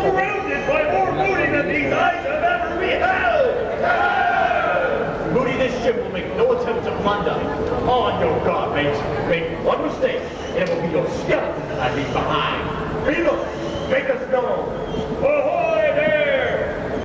surrounded by more booty than these eyes have ever beheld! Moody, this ship will make no attempt to plunder. On your guard, mates. Make one mistake, and it will be your skeleton I leave behind. Beagle, make us